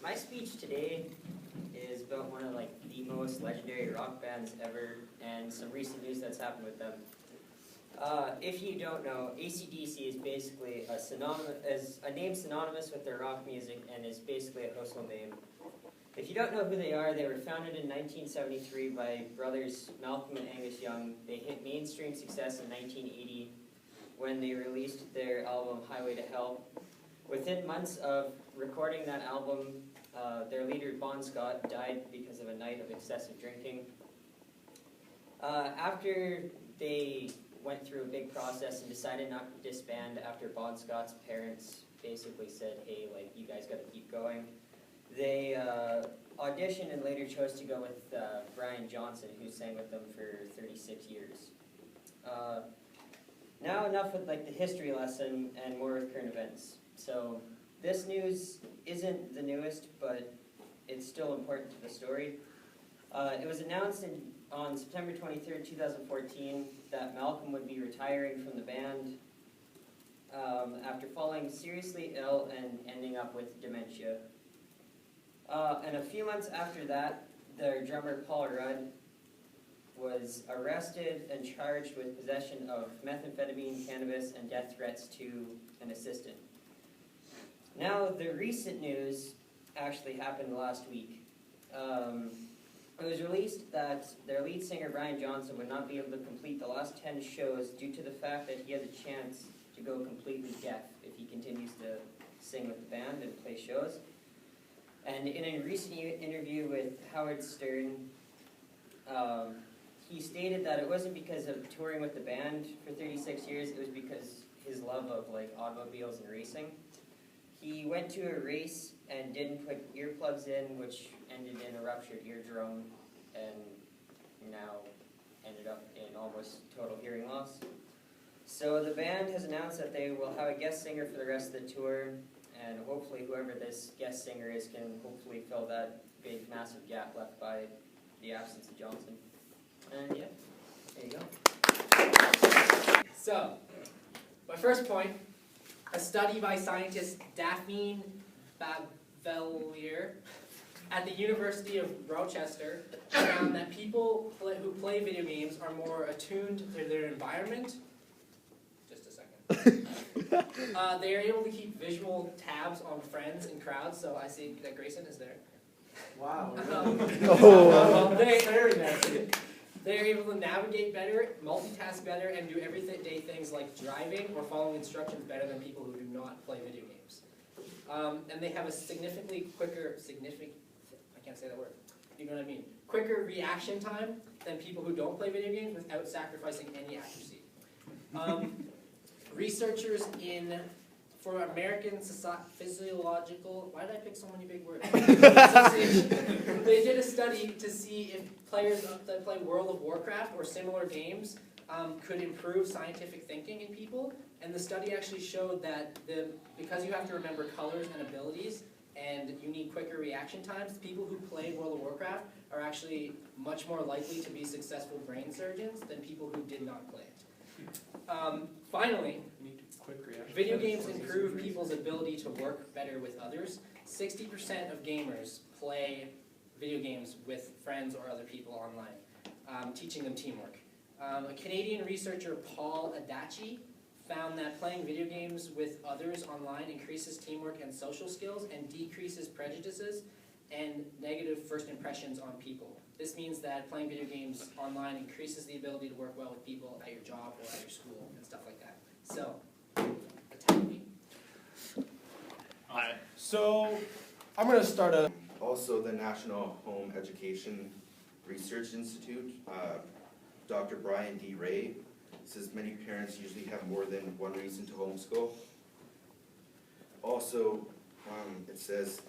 My speech today is about one of the most legendary rock bands ever, and some recent news that's happened with them. If you don't know, ACDC is basically a name synonymous with their rock music and is basically a household name. If you don't know who they are, they were founded in 1973 by brothers Malcolm and Angus Young. They hit mainstream success in 1980 when they released their album Highway to Hell. Within months of recording that album, their leader Bon Scott died because of a night of excessive drinking. After they went through a big process and decided not to disband after Bon Scott's parents basically said, hey, you guys got to keep going, they auditioned and later chose to go with Brian Johnson, who sang with them for 36 years. Now enough with the history lesson and more with current events. So this news isn't the newest, but it's still important to the story. It was announced on September 23rd, 2014 that Malcolm would be retiring from the band after falling seriously ill and ending up with dementia. And a few months after that, their drummer Paul Rudd was arrested and charged with possession of methamphetamine, cannabis, and death threats to an assistant. Now, the recent news actually happened last week. It was released that their lead singer, Brian Johnson, would not be able to complete the last 10 shows due to the fact that he has a chance to go completely deaf if he continues to sing with the band and play shows. And in a recent interview with Howard Stern, he stated that it wasn't because of touring with the band for 36 years, it was because his love of automobiles and racing. He went to a race and didn't put earplugs in, which ended in a ruptured eardrum and now ended up in almost total hearing loss. So the band has announced that they will have a guest singer for the rest of the tour, and hopefully whoever this guest singer is can hopefully fill that big, massive gap left by the absence of Johnson. And yeah, there you go. So, my first point, a study by scientist Daphne Bavelier at the University of Rochester found that people who play video games are more attuned to their environment. Just a second. They are able to keep visual tabs on friends and crowds, so I see that Grayson is there. Wow. Very messy. They are able to navigate better, multitask better, and do everyday things like driving or following instructions better than people who do not play video games. And they have a significantly quicker, I can't say that word, you know what I mean, quicker reaction time than people who don't play video games without sacrificing any accuracy. Researchers for American Physiological, why did I pick so many big words? They did a study to see if players that play World of Warcraft or similar games could improve scientific thinking in people, and the study actually showed that because you have to remember colors and abilities, and you need quicker reaction times, people who play World of Warcraft are actually much more likely to be successful brain surgeons than people who did not play it. Finally, video games improve people's ability to work better with others. 60% of gamers play video games with friends or other people online, teaching them teamwork. A Canadian researcher, Paul Adachi, found that playing video games with others online increases teamwork and social skills and decreases prejudices and negative first impressions on people. This means that playing video games online increases the ability to work well with people at your job or at your school and stuff like that. So, attack me. Alright, so I'm going to start Also, the National Home Education Research Institute, Dr. Brian D. Ray, says many parents usually have more than one reason to homeschool. Also, it says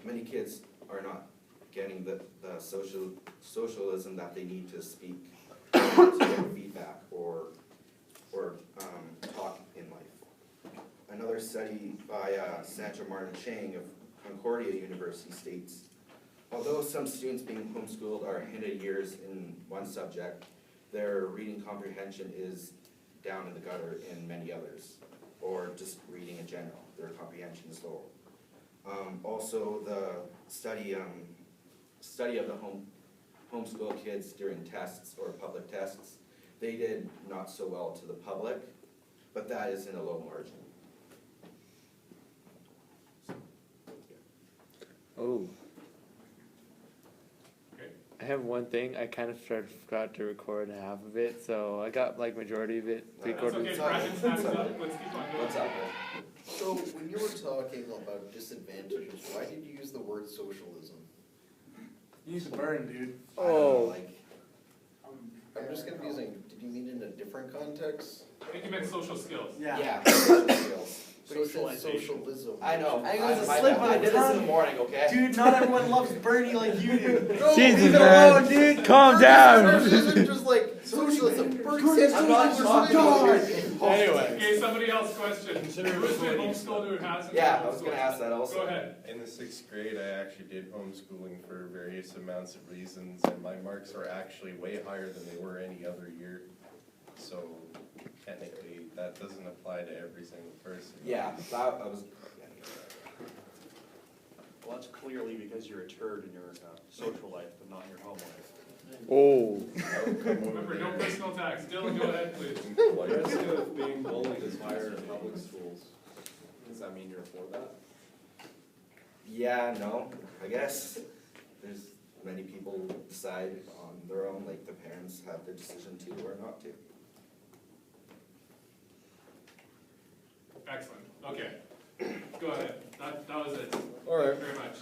many kids are not getting the socialism that they need to speak to get feedback or talk in life. Another study by Sancho Martin Chang of Concordia University states, although some students being homeschooled are ahead of years in one subject, their reading comprehension is down in the gutter in many others, or just reading in general. Their comprehension is low. Also, the study of the homeschool kids during tests or public tests, they did not so well to the public, but that is in a low margin. Oh. Great. I have one thing. I kind of forgot to record half of it, so I got like majority of it That's recorded. okay, Brandon's hands up. Let's keep on going. What's up? So, when you were talking about disadvantages, why did you use the word socialism? You need to burn, dude. I don't know, Oh. like, I'm just confusing. Did you mean in a different context? I think you meant social skills. yeah, social skills. But you said socialism. I know. I think it was a my slip bad. of I the did this in tongue. the morning, okay? Dude, not everyone loves Bernie like you do. No, Jesus, leave it man. alone, dude. Calm down. Socialism just like socialism. Bernie said I'm not socialism. Anyway. Okay, somebody else question. Who's been homeschooled who hasn't? Yeah, I was gonna ask that also. Go ahead. In the 6th grade, I actually did homeschooling for various amounts of reasons, and my marks are actually way higher than they were any other year. So technically, that doesn't apply to every single person. Yeah, that I was. Well, that's clearly because you're a turd in your social life, but not in your home life. Oh. Remember, no personal attacks. Dylan, go ahead, please. The risk of being bullied is higher in public schools. Does that mean you're for that? Yeah, no, I guess there's many people decide on their own, like the parents have the decision to or not to. Excellent. Okay. Go ahead. That was it. All right. Thank you very much.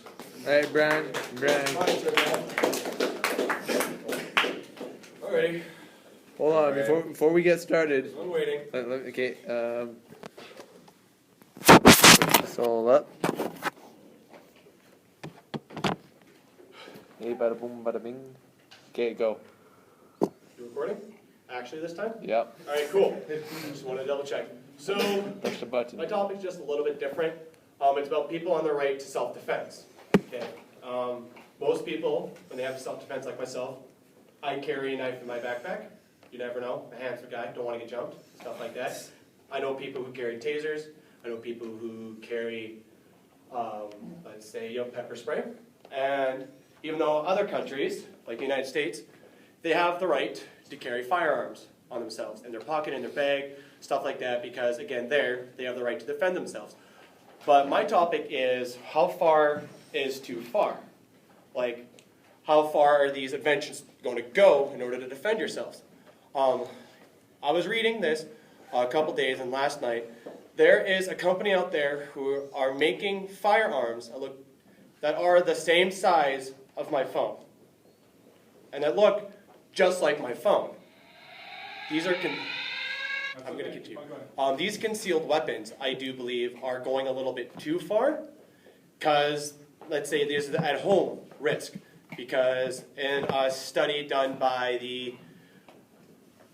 Alright, Brian. Alrighty. Hold on, before we get started. I'm waiting. Okay, put this all up. Hey, bada boom, bada bing. Okay, go. You recording? Actually this time? Yep, Alright, cool. Just wanted to double check. So, push the button. my topic's just a little bit different. It's about people on their right to self-defense. Okay. Most people, when they have self-defense like myself, I carry a knife in my backpack. You never know. I'm a handsome guy, don't want to get jumped, stuff like that. I know people who carry tasers. I know people who carry, let's say, pepper spray. And even though other countries, like the United States, they have the right to carry firearms on themselves, in their pocket, in their bag, stuff like that, because again, they have the right to defend themselves. But my topic is, how far is too far? Like, how far are these inventions going to go in order to defend yourselves? I was reading this a couple days, and last night, there is a company out there who are making firearms that are the same size of my phone, and that look just like my phone. These are I'm going to continue. These concealed weapons, I do believe, are going a little bit too far, because let's say there's the at-home risk. Because in a study done by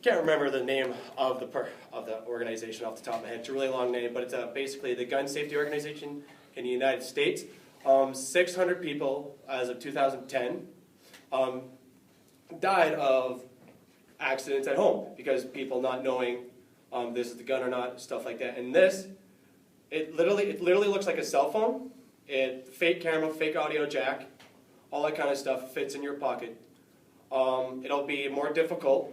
can't remember the name of the organization off the top of my head. It's a really long name, but it's basically the gun safety organization in the United States. 600 people as of 2010 died of accidents at home because people not knowing this is the gun or not, stuff like that. And this, it literally looks like a cell phone. Fake camera, fake audio jack, all that kind of stuff fits in your pocket. It'll be more difficult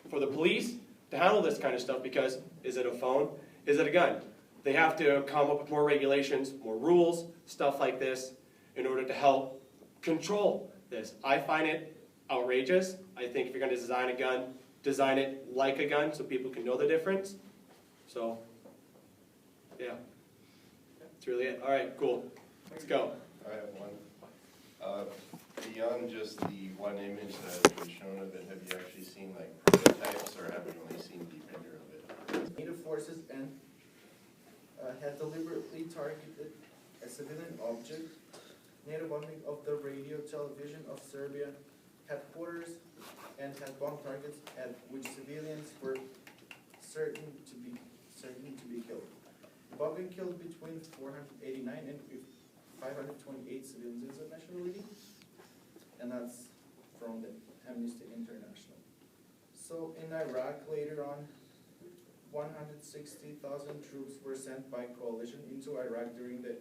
for the police to handle this kind of stuff because is it a phone? Is it a gun? They have to come up with more regulations, more rules, stuff like this in order to help control this. I find it outrageous. I think if you're going to design a gun, design it like a gun so people can know the difference. So, yeah. That's really it. All right, cool. Let's go. I have one. Beyond just the one image that was shown of it, have you actually seen like prototypes, or have you only seen the render of it? NATO forces and had deliberately targeted a civilian object. NATO bombing of the radio television of Serbia headquarters and had bomb targets at which civilians were certain to be killed. The bombing killed between 489 and 528 civilians of nationality, and that's from the Amnesty International. So in Iraq later on, 160,000 troops were sent by coalition into Iraq during the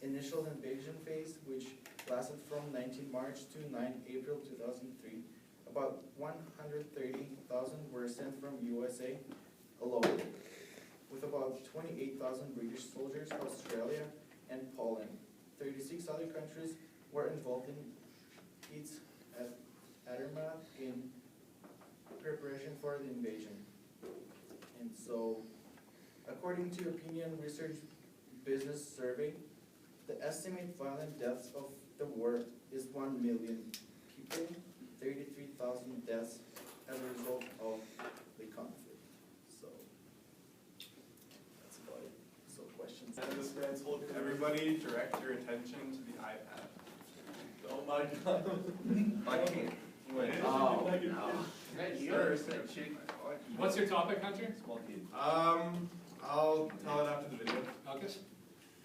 initial invasion phase, which lasted from 19 March to 9 April 2003. About 130,000 were sent from USA alone, with about 28,000 British soldiers, Australia, and Poland. 36 other countries were involved in its aftermath in preparation for the invasion. And so, according to Opinion Research Business Survey, the estimated violent deaths of the war is 1 million people, 33,000 deaths as a result of the conflict. So, that's about it. So questions? And this man's holding. Everybody direct your attention to the iPad. Oh my god. I can't. Wait. Oh, no. What's your topic, Hunter? I'll tell it after the video. Okay.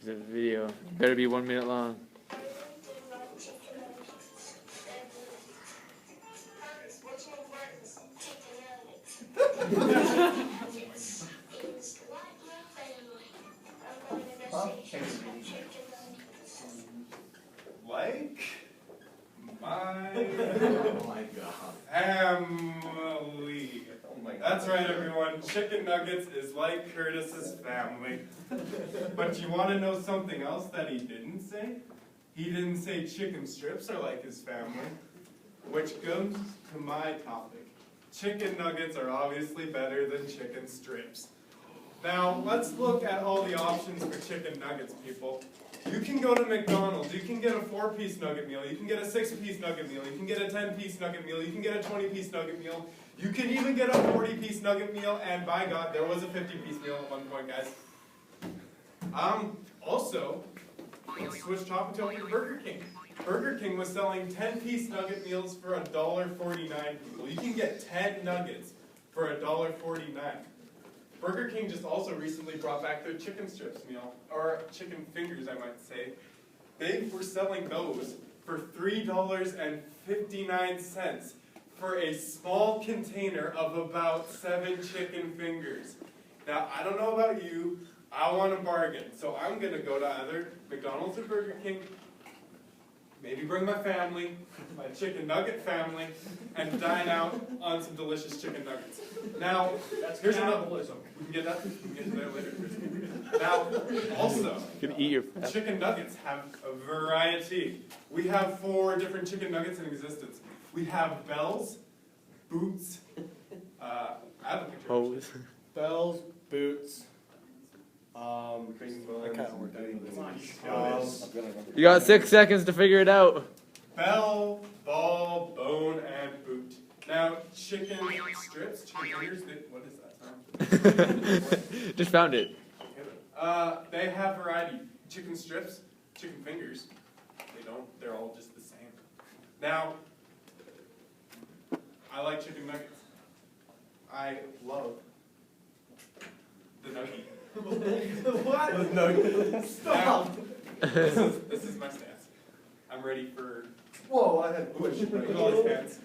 The video better be 1 minute long. Like my Oh my god. family. Oh my God. That's right, everyone. Chicken nuggets is like Curtis's family. But you want to know something else that he didn't say? He didn't say chicken strips are like his family, which comes to my topic. Chicken nuggets are obviously better than chicken strips. Now, let's look at all the options for chicken nuggets, people. You can go to McDonald's, you can get a 4-piece nugget meal, you can get a 6-piece nugget meal, you can get a 10-piece nugget meal, you can get a 20-piece nugget meal, you can even get a 40-piece nugget meal, and by God, there was a 50-piece meal at one point, guys. Also, let's switch topic to Burger King. Burger King was selling 10-piece nugget meals for $1.49, people. You can get 10 nuggets for $1.49. Burger King just also recently brought back their chicken strips meal, or chicken fingers, I might say. They were selling those for $3.59 for a small container of about 7 chicken fingers. Now, I don't know about you, I want a bargain, so I'm going to go to either McDonald's or Burger King, maybe bring my family, my chicken nugget family, and dine out on some delicious chicken nuggets. Now, here's another. We can get that. We can get to that later. Now, also, You can eat your. chicken nuggets have a variety. We have 4 different chicken nuggets in existence. We have Bell's, Boots, I have a picture. Hose. Bells, boots. I kinda worked You got 6 seconds to figure it out. Bell, ball, bone, and boot. Now, chicken strips, chicken fingers, what is that sound? Just found it. They have variety. Chicken strips, chicken fingers, they don't, they're all just the same. Now, I like chicken nuggets. I love the nugget. What? No. Stop. This is my stance. I'm ready for. Whoa, I had a question. Look at all these hands.